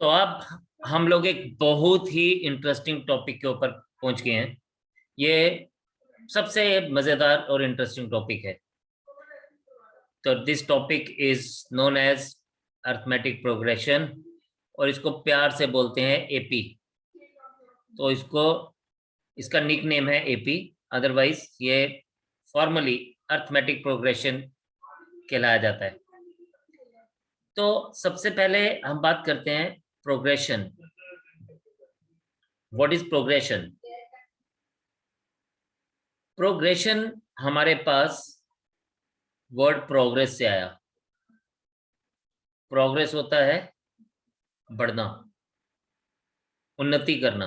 तो अब हम लोग एक बहुत ही इंटरेस्टिंग टॉपिक के ऊपर पहुंच गए हैं। ये सबसे मजेदार और इंटरेस्टिंग टॉपिक है। तो this topic is known as arithmetic progression, और इसको प्यार से बोलते हैं एपी। तो इसका निक नेम है एपी, अदरवाइज ये फॉर्मली अर्थमेटिक प्रोग्रेशन कहलाया जाता है। तो सबसे पहले हम बात करते हैं progression. What is progression? Progression हमारे पास वर्ड प्रोग्रेस से आया। प्रोग्रेस होता है बढ़ना, उन्नति करना।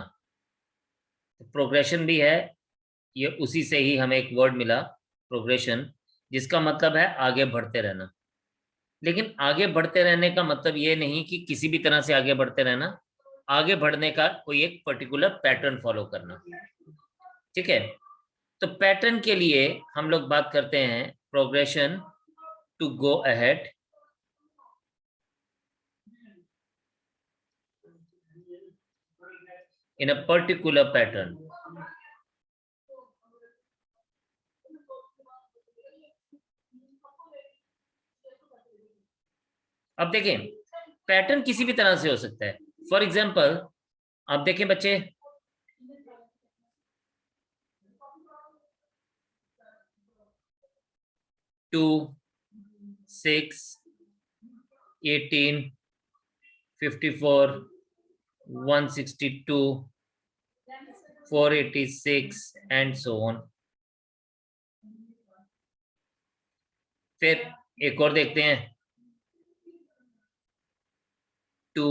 तो प्रोग्रेशन भी है, ये उसी से ही हमें एक वर्ड मिला प्रोग्रेशन, जिसका मतलब है आगे बढ़ते रहना। लेकिन आगे बढ़ते रहने का मतलब ये नहीं कि किसी भी तरह से आगे बढ़ते रहना, आगे बढ़ने का कोई एक पर्टिकुलर पैटर्न फॉलो करना। ठीक है, तो पैटर्न के लिए हम लोग बात करते हैं progression to go ahead, in a particular pattern. अब देखें, पैटर्न किसी भी तरह से हो सकता है। फॉर एग्जाम्पल आप देखें बच्चे, 2, 6, 18, 54, 162, 486 एंड सो ऑन। फिर एक और देखते हैं, 2,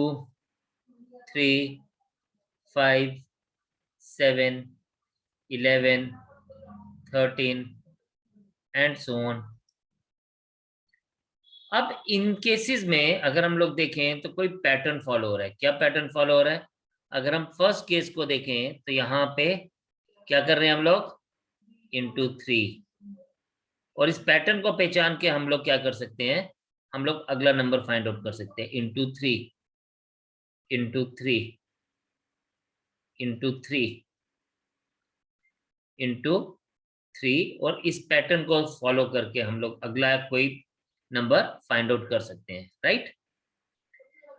3, 5, 7, 11, 13 एंड सो ऑन। अब इन केसेस में अगर हम लोग देखें तो कोई पैटर्न फॉलो हो रहा है। क्या पैटर्न फॉलो हो रहा है? अगर हम फर्स्ट केस को देखें तो यहाँ पे क्या कर रहे हैं हम लोग? इंटू 3। और इस पैटर्न को पहचान के हम लोग क्या कर सकते हैं? हम लोग अगला नंबर फाइंड आउट कर सकते हैं। इंटू 3, इंटू 3, इंटू 3, इंटू 3, और इस पैटर्न को फॉलो करके हम लोग अगला कोई नंबर फाइंड आउट कर सकते हैं। राइट?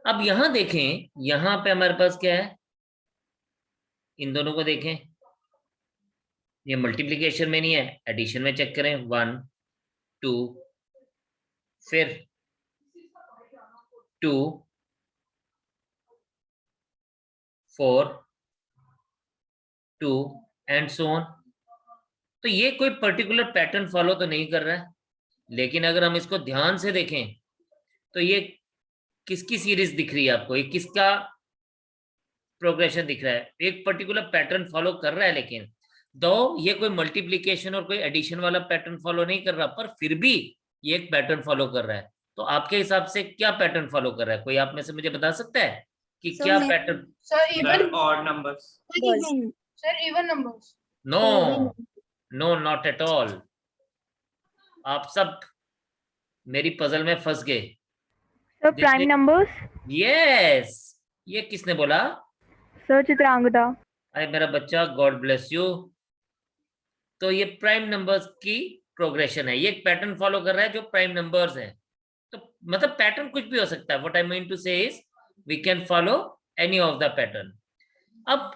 अब यहां देखें, यहां पे हमारे पास क्या है? इन दोनों को देखें, ये मल्टीप्लिकेशन में नहीं है, एडिशन में चेक करें। 1, 2, फिर 2, 4, 2 एंड सो ऑन। तो ये कोई पर्टिकुलर पैटर्न फॉलो तो नहीं कर रहा है, लेकिन अगर हम इसको ध्यान से देखें तो ये किसकी सीरीज दिख रही है आपको? ये किसका प्रोग्रेशन दिख रहा है? एक पर्टिकुलर पैटर्न फॉलो कर रहा है, लेकिन दो ये कोई मल्टीप्लिकेशन और कोई एडिशन वाला पैटर्न फॉलो नहीं कर रहा, पर फिर भी ये एक पैटर्न फॉलो कर रहा है। तो आपके हिसाब से क्या पैटर्न फॉलो कर रहा है? कोई आप में से मुझे बता सकता है कि क्या pattern? Sir even odd numbers. Sir even numbers. No, no, not at all. आप सब मेरी पजल में फंस गए। Sir prime numbers. यस, ये किसने बोला? सर चित्रांगदा। अरे मेरा बच्चा, गॉड ब्लेस यू। तो ये प्राइम नंबर्स की प्रोग्रेशन है, ये एक पैटर्न फॉलो कर रहा है जो प्राइम नंबर्स है। तो मतलब पैटर्न कुछ भी हो सकता है। What I mean to say is we can follow any of the pattern. अब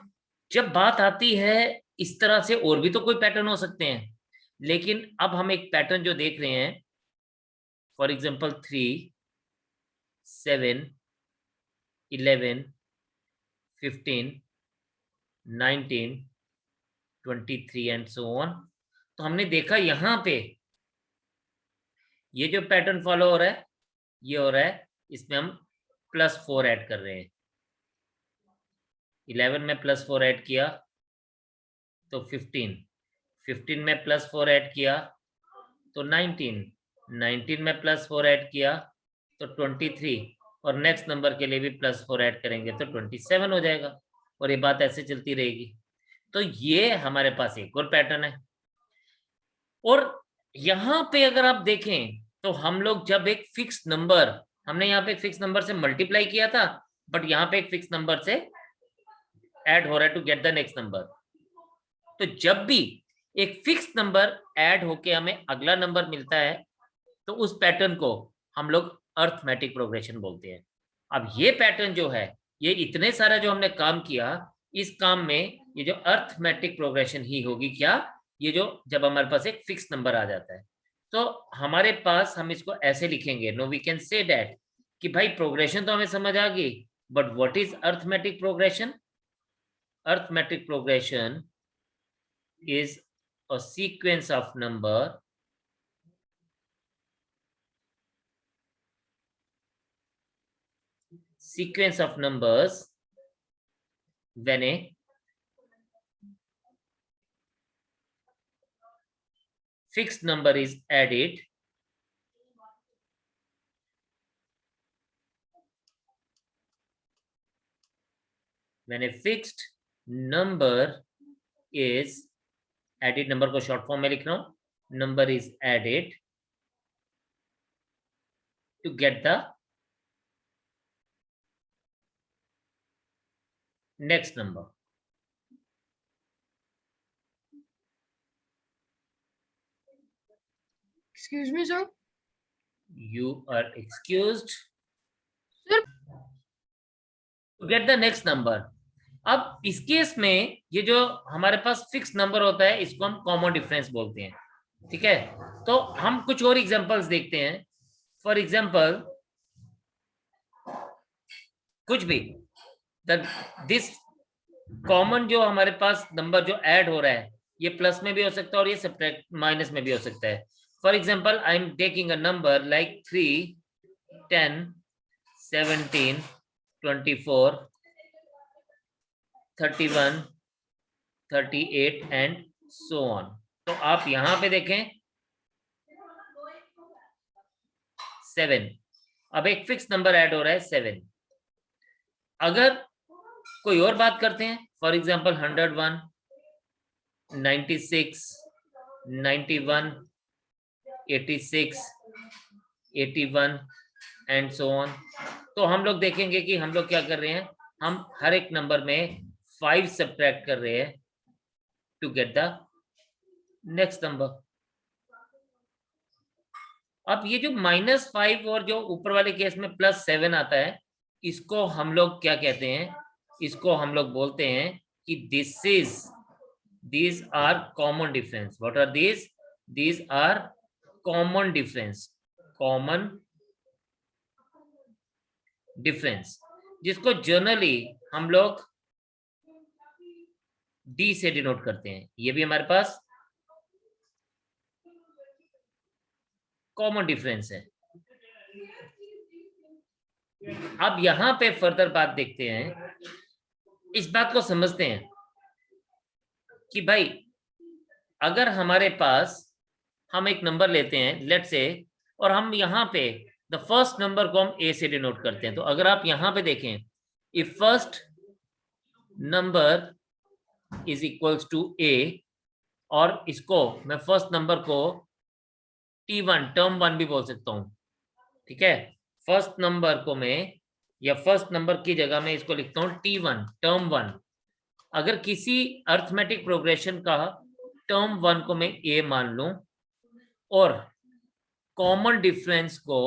जब बात आती है इस तरह से, और भी तो कोई पैटर्न हो सकते हैं, लेकिन अब हम एक पैटर्न जो देख रहे हैं, for example 3, 7, 11, 15, 19, 23 and so on. तो हमने देखा यहां पे ये जो पैटर्न फॉलो हो रहा है, ये हो रहा है, इसमें हम +4 ऐड कर रहे हैं। 11 में +4 ऐड किया तो 15, 15 में +4 ऐड किया तो 19, 19 में +4 ऐड किया तो 23, और नेक्स्ट नंबर के लिए भी +4 ऐड करेंगे तो 27 हो जाएगा, और ये बात ऐसे चलती रहेगी। तो ये हमारे पास एक और पैटर्न है। और यहां पे अगर आप देखें तो हम लोग जब एक फिक्स नंबर, हमने यहाँ पे एक फिक्स नंबर से मल्टीप्लाई किया था, बट यहाँ पे एक फिक्स नंबर से ऐड हो रहा है to get the next number. तो जब भी एक फिक्स नंबर ऐड होके हमें अगला नंबर मिलता है तो उस पैटर्न को हम लोग अर्थमेटिक प्रोग्रेशन बोलते हैं। अब ये पैटर्न जो है, ये इतने सारा जो हमने काम किया, इस काम में ये जो अर्थमेटिक प्रोग्रेशन ही होगी क्या, ये जो जब हमारे पास एक फिक्स नंबर आ जाता है। तो हमारे पास हम इसको ऐसे लिखेंगे, no we can say that कि भाई प्रोग्रेशन तो हमें समझ आ गई, but what is arithmetic progression? Arithmetic progression is a sequence of numbers when a fixed number is added added number को शॉर्ट फॉर्म में लिख रहा हूं, number is added to get the next number. Excuse me, sir. You are excused. Sir. To get the next number. अब इस case में ये जो हमारे पास फिक्स नंबर होता है इसको हम कॉमन डिफरेंस बोलते हैं, ठीक है। तो हम कुछ और एग्जांपल्स देखते हैं। फॉर एग्जांपल कुछ भी दिस कॉमन जो हमारे पास नंबर जो ऐड हो रहा है ये प्लस में भी हो सकता है और ये सब्ट्रैक्ट माइनस में भी हो सकता है। For example I am taking a number like 3, 10, 17, 24, 31, 38 and so on. तो आप यहां पे देखें 7, अब एक फिक्स नंबर ऐड हो रहा है 7। अगर कोई और बात करते हैं, for example 101, 96, 91, 86, 81 and so on, तो हम लोग देखेंगे कि हम लोग क्या कर रहे हैं, हम हर एक नंबर में 5 सब्ट्रैक्ट कर रहे हैं to get the next number. अब ये जो -5 और जो ऊपर वाले केस में +7 आता है, इसको हम लोग क्या कहते हैं, इसको हम लोग बोलते हैं कि these are common difference. What are these? These are common difference. Common difference, जिसको जनरली हम लोग डी से डिनोट करते हैं। ये भी हमारे पास कॉमन डिफरेंस है। अब यहां पे फर्दर बात देखते हैं, इस बात को समझते हैं कि भाई अगर हमारे पास हम एक नंबर लेते हैं लेट से, और हम यहाँ पे द फर्स्ट नंबर को हम ए से डिनोट करते हैं, तो अगर आप यहां पे देखें, if first number is equals to a, और इसको मैं फर्स्ट नंबर को T1 टर्म 1 भी बोल सकता हूं, ठीक है। फर्स्ट नंबर को मैं, या फर्स्ट नंबर की जगह में इसको लिखता हूं T1 टर्म 1। अगर किसी अर्थमेटिक प्रोग्रेशन का टर्म 1 को मैं ए मान लूं और कॉमन डिफरेंस को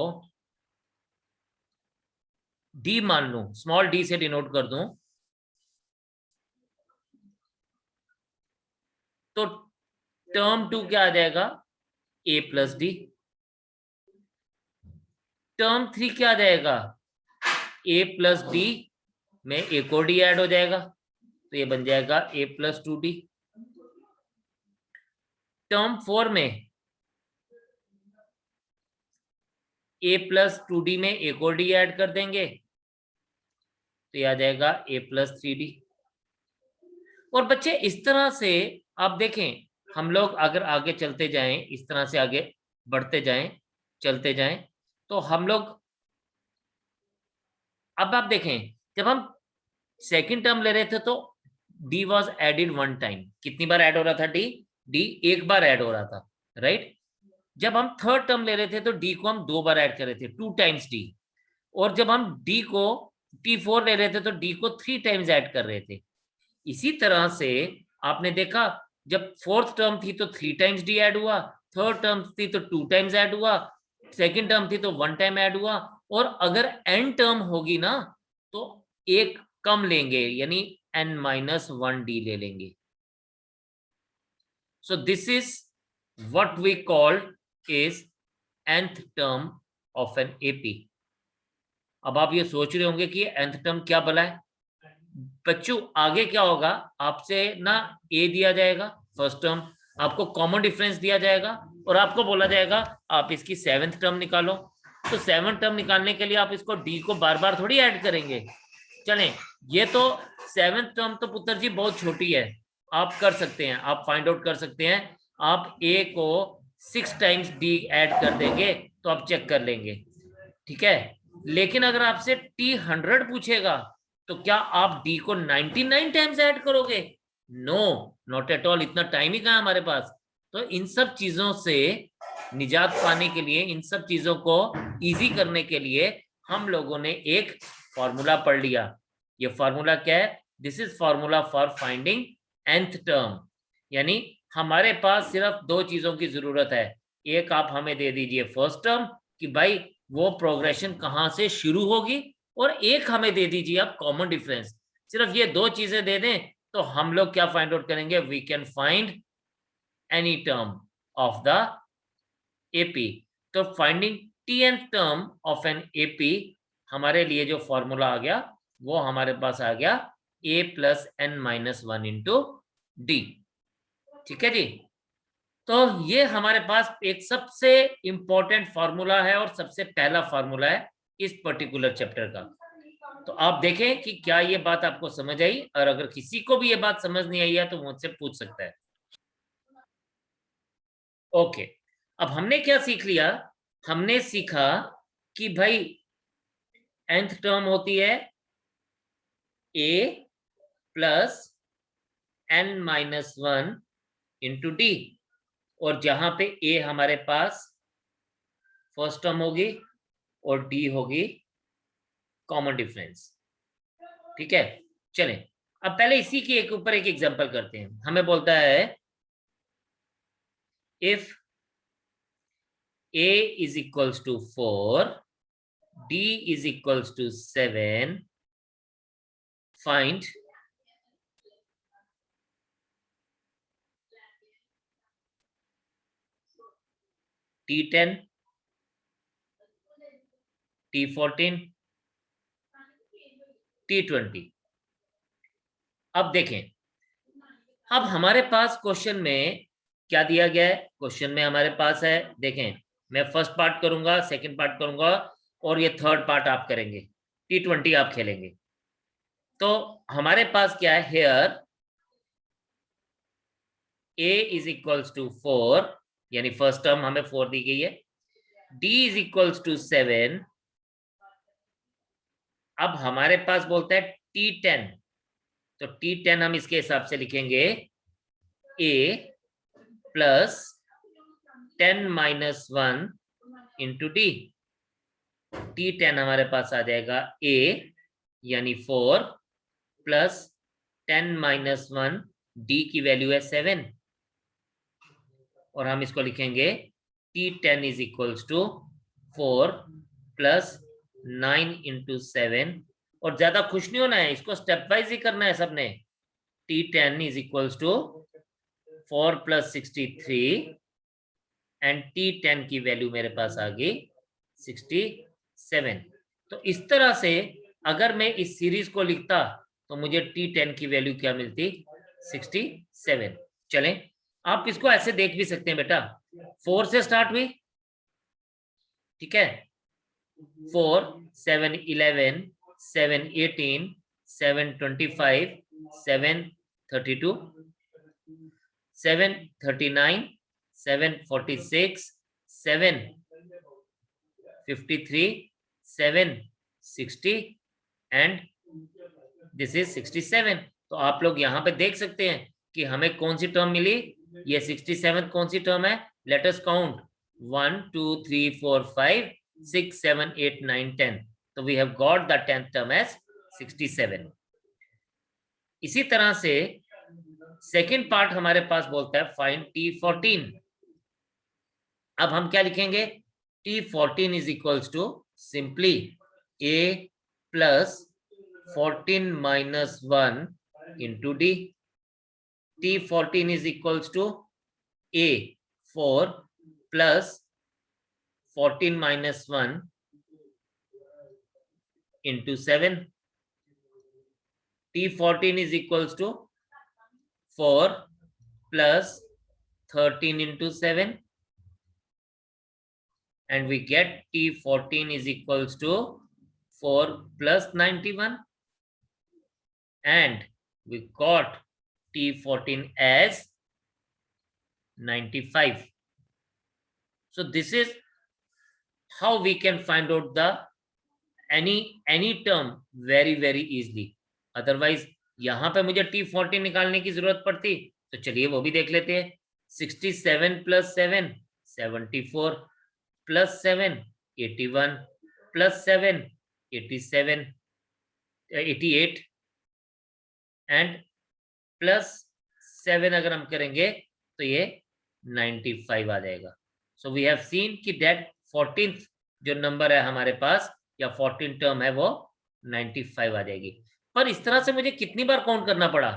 डी मान लूं, स्मॉल डी से डिनोट कर दूं, तो टर्म 2 क्या आ जाएगा, ए प्लस डी। टर्म 3 क्या आ जाएगा, ए प्लस डी में एक और डी ऐड हो जाएगा, तो ये बन जाएगा ए प्लस 2D। टर्म 4 में ए प्लस 2D में एक और डी ऐड कर देंगे, तो ये आ जाएगा ए प्लस 3D। और बच्चे इस तरह से आप देखें, हम लोग अगर आगे चलते जाएं, इस तरह से आगे बढ़ते जाएं, चलते जाएं, तो हम लोग, अब आप देखें जब हम सेकंड टर्म ले रहे थे तो डी वॉज एडेड 1 टाइम। कितनी बार ऐड हो रहा था डी? डी एक बार ऐड हो रहा था, राइट। जब हम थर्ड टर्म ले रहे थे तो डी को हम 2 बार ऐड कर रहे थे, 2 टाइम्स डी। और जब हम डी को T4 ले रहे थे तो D को 3 टाइम्स ऐड कर रहे थे। इसी तरह से आपने देखा जब फोर्थ टर्म थी तो 3 टाइम्स D ऐड हुआ, थर्ड टर्म थी तो 2 टाइम्स ऐड हुआ, सेकेंड टर्म थी तो 1 टाइम ऐड हुआ, और अगर n टर्म होगी ना तो एक कम लेंगे यानी n-1D ले लेंगे। So this is what we call is nth term of an AP। अब आप ये सोच रहे होंगे कि nth term क्या भला है बच्चों। आगे क्या होगा, आपसे ना A दिया जाएगा फर्स्ट टर्म, आपको कॉमन डिफरेंस दिया जाएगा और आपको बोला जाएगा आप इसकी 7th टर्म निकालो। तो 7th टर्म निकालने के लिए आप इसको D को बार बार थोड़ी ऐड करेंगे। चलें, ये तो 7th टर्म तो पुत्र जी बहुत छोटी है, आप कर सकते हैं, आप फाइंड आउट कर सकते हैं। आप A को 6 टाइम्स D ऐड कर देंगे तो आप चेक कर लेंगे, ठीक है। लेकिन अगर आपसे T100 पूछेगा तो क्या आप D को 99 टाइम्स ऐड करोगे? नो, नॉट एट ऑल, इतना टाइम ही कहाँ हमारे पास। तो इन सब चीजों से निजात पाने के लिए, इन सब चीजों को इजी करने के लिए हम लोगों ने एक फॉर्मूला पढ़ लिया। ये फॉर्मूला क्या है? This is formula for finding nth term. यानी हमारे पास सिर्फ दो चीजों की जरूरत है। एक आप हमें दे दीजिए फर्स्ट टर्म कि भाई वो प्रोग्रेशन कहां से शुरू होगी, और एक हमें दे दीजिए आप कॉमन डिफरेंस। सिर्फ ये दो चीजें दे दें तो हम लोग क्या फाइंड आउट करेंगे? We can find any term of the AP. तो finding tnth term of n AP हमारे लिए जो फॉर्मूला आ गया वो हमारे पास आ गया a plus n-1 into D. ठीक है जी। तो ये हमारे पास एक सबसे इंपॉर्टेंट फॉर्मूला है और सबसे पहला फॉर्मूला है इस पर्टिकुलर चैप्टर का। तो आप देखें कि क्या ये बात आपको समझ आई, और अगर किसी को भी ये बात समझ नहीं आई है तो मुझसे पूछ सकता है। ओके, अब हमने क्या सीख लिया? हमने सीखा कि भाई nth टर्म होती है a plus n-1 into D, और जहां पे a हमारे पास फर्स्ट टर्म होगी और d होगी कॉमन डिफरेंस। ठीक है, चलें अब पहले इसी के एक ऊपर एक एग्जांपल करते हैं। हमें बोलता है if a is equals to 4, d is equals to 7, find T10, T14, T20। अब देखें, अब हमारे पास क्वेश्चन में क्या दिया गया है? क्वेश्चन में हमारे पास है, देखें मैं फर्स्ट पार्ट करूंगा, सेकंड पार्ट करूंगा और ये थर्ड पार्ट आप करेंगे, T20 आप खेलेंगे। तो हमारे पास क्या है? Here a is equals to 4, यानी फर्स्ट टर्म हमें 4 दी गई है, d इज इक्वल्स टू 7। अब हमारे पास बोलता है T10, तो T10 हम इसके हिसाब से लिखेंगे a plus 10-1 into D. T10 हमारे पास आ जाएगा a यानी 4 प्लस 10-1, d की वैल्यू है 7, और हम इसको लिखेंगे T10 is equals to 4 plus 9 into 7। और ज्यादा खुश नहीं होना है, इसको स्टेप वाइज ही करना है सबने। T10 is equals to 4 plus 63, and T10 की वैल्यू मेरे पास आ गई 67। तो इस तरह से अगर मैं इस सीरीज को लिखता तो मुझे T10 की वैल्यू क्या मिलती? 67। चलें, आप इसको ऐसे देख भी सकते हैं बेटा, 4 से स्टार्ट हुई, ठीक है, 4, 7, 11, 7, 18, 7, 25, 7, 32, 7, 39, 7, 46, 7, 53, 7, 60 एंड दिस इज 67। तो आप लोग यहाँ पे देख सकते हैं कि हमें कौन सी टर्म मिली। ये 67 कौन सी टर्म है? Let us count 1 2 3 4 5 6 7 8 9 10। So we have got the 10th term as 67. इसी तरह से सेकेंड पार्ट हमारे पास बोलता है फाइंड T14. अब हम क्या लिखेंगे? T14 is equals to simply A plus 14 minus 1 into D. T14 is equals to A 4 plus 14 minus 1 into 7. T14 is equals to 4 plus 13 into 7. And we get T14 is equals to 4 plus 91. And we got T14 as 95. So this is how we can find out the any term very easily. Otherwise यहाँ पे मुझे T14 निकालने की जरूरत पड़ती, तो चलिए वो भी देख लेते हैं. 67 plus 7 74 plus 7 81 plus 7 87 88 and plus 7 अगर हम करेंगे तो ये 95 आ जाएगा. So we have seen कि that 14th जो नंबर है हमारे पास या 14 टर्म है वो 95 आ जाएगी. पर इस तरह से मुझे कितनी बार काउंट करना पड़ा?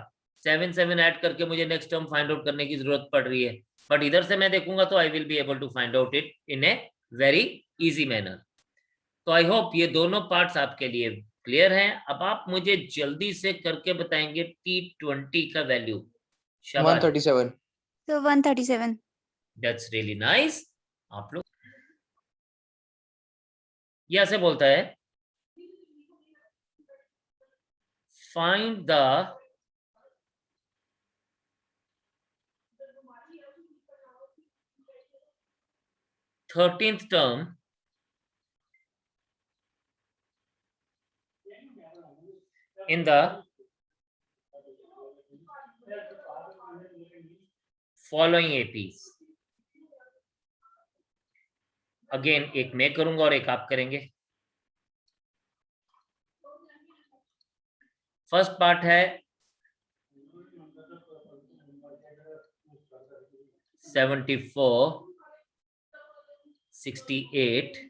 7 ऐड करके मुझे नेक्स्ट टर्म फाइंड आउट करने की जरूरत पड़ रही है. बट इधर से मैं देखूंगा तो I will be able to find out it in a very easy manner. तो आई होप ये दोनों पार्ट्स आपके लिए क्लियर हैं. अब आप मुझे जल्दी से करके बताएंगे T20 का value. 137. So 137. That's really nice. आप लोग ये ऐसे बोलता है find the thirteenth term in the following APs. Again एक मैं करूंगा और एक आप करेंगे. फर्स्ट पार्ट है 74 68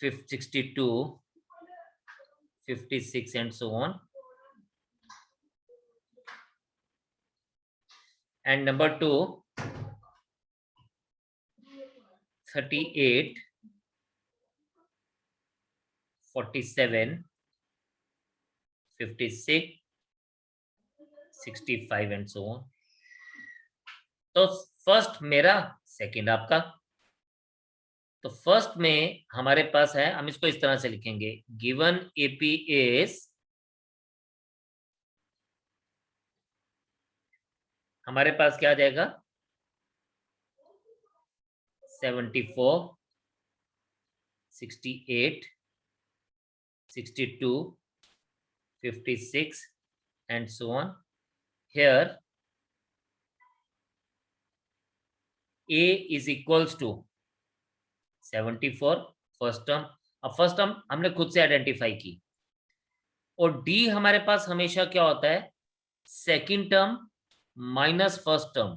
62 56 and so on. And number 2 38 47 56 65 and so on. तो फर्स्ट मेरा, सेकंड आपका. तो फर्स्ट में हमारे पास है, हम इसको इस तरह से लिखेंगे, गिवन एपी इज, हमारे पास क्या आ जाएगा 74 68 62 56 and so on. Here A is equals to 74 first term. अब फर्स्ट टर्म हमने खुद से आइडेंटिफाई की, और डी हमारे पास हमेशा क्या होता है, second term minus first term.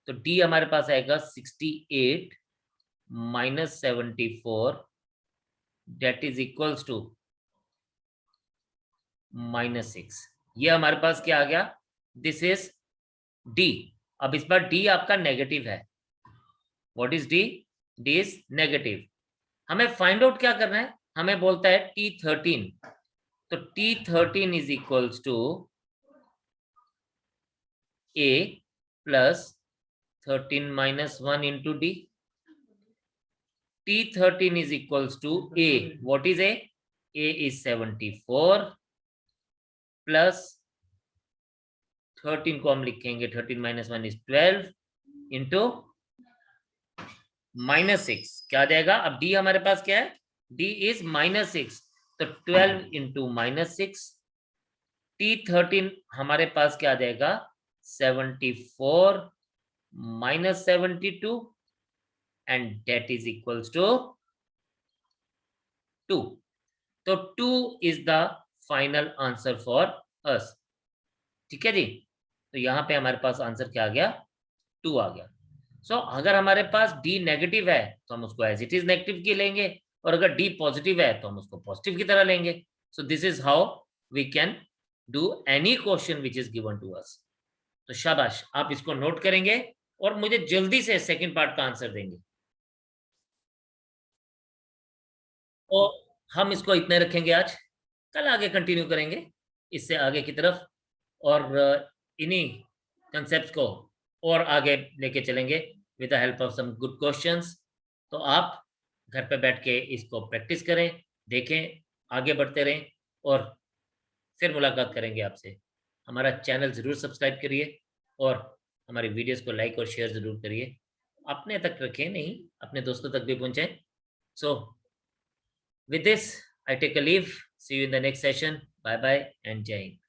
तो डी हमारे पास आएगा 68 minus 74 that is equals to -6. ये हमारे पास क्या आ गया, दिस इज डी. अब इस बार डी आपका नेगेटिव है. What is D? D is negative. हमें फाइंड आउट क्या करना है, हमें बोलता है T13. तो T13 is equals to A plus 13 minus 1 into D. T13 is equals to A. What is A? A is 74 plus 13 को हम लिखेंगे, 13 minus 1 is 12 into -6. क्या आ जाएगा? अब D हमारे पास क्या है, D is -6. तो 12 into -6. T13 हमारे पास क्या आ जाएगा, 74 minus 72 and that is equals to 2। तो 2 is the final answer for us. ठीक है जी, तो यहाँ पे हमारे पास आंसर क्या आ गया, 2 आ गया। सो अगर हमारे पास डी नेगेटिव है तो हम उसको एज इट इज नेगेटिव की लेंगे, और अगर डी पॉजिटिव है तो हम उसको पॉजिटिव की तरह लेंगे। So this is how we can do any question which is given to us. तो शाबाश, आप इसको नोट करेंगे और मुझे जल्दी से सेकंड पार्ट का आंसर देंगे। तो हम इसको इतने रखेंगे आज, कल आगे कंटिन्यू करेंगे इससे आगे की तरफ, और इन्हीं कंसेप्ट्स को और आगे लेके चलेंगे with the help of some good questions. तो आप घर पे बैठ के इसको प्रैक्टिस करें, देखें, आगे बढ़ते रहें, और फिर मुलाकात करेंगे आपसे। हमारा चैनल ज़रूर सब्सक्राइब करिए और हमारी वीडियोस को लाइक और शेयर ज़रूर करिए। अपने तक रखें, नहीं अपने दोस्तों तक भी पहुँचाएं। सो with this, I take a leave. See you in the next session. Bye bye and Jai Hind.